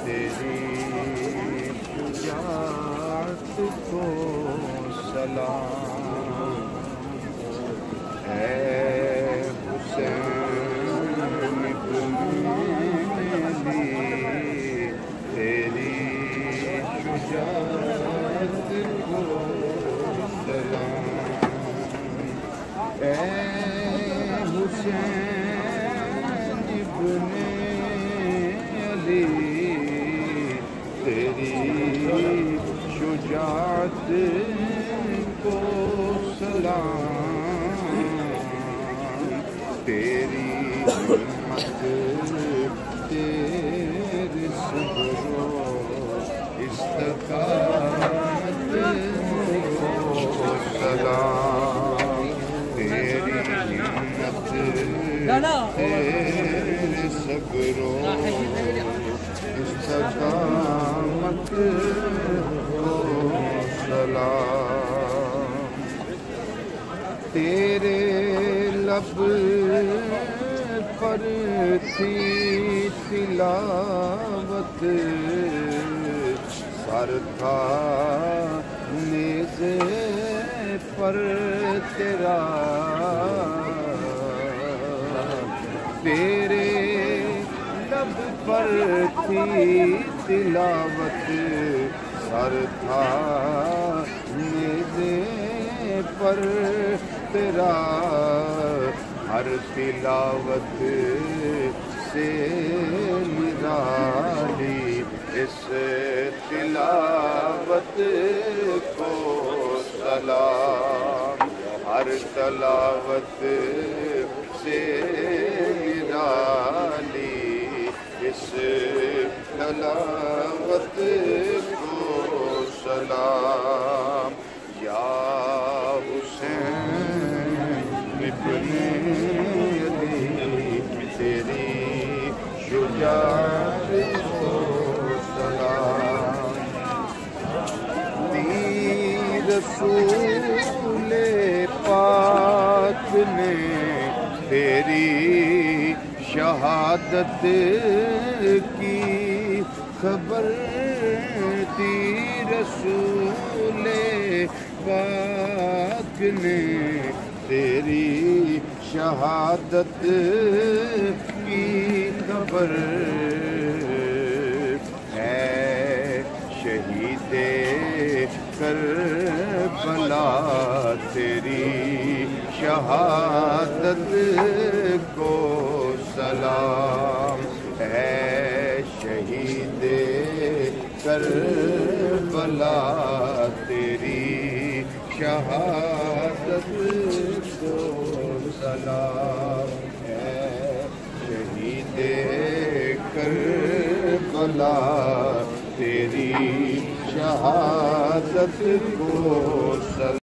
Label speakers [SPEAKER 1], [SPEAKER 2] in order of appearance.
[SPEAKER 1] تیری شجاعت کو سلام، اے حسین ابن علی تیری شجاعت کو سلام، اے حسین ابن علی تیری شجاعت کو سلام، تیری ہمت تیرے صبر و استقامت کو سلام، تیری ہمت تیرے صبر و استقامت کو سلام، تیرے لب پر تھی تلاوت، سر تھا نیزے پر تیرا، تیرے لب پر تھی تلاوت، سر تھا نیزے پر تیرا، ہر تلاوت سے نرالی اس تلاوت کو سلام، ہر تلاوت سے نرالی اس تلاوت کو سلام، یا حسین ابن علی تیری شجاعت کو سلام، رسول پاک نے تیری شہادت کی خبر دی، رسول پاک نے تیری شہادت کی خبر، ہے شہید کربلا تیری شہادت کو سلام، ہے شہید کربلا تیری شہادت کو سلام، ہے شہید کربلا تیری شہادت کو سلام۔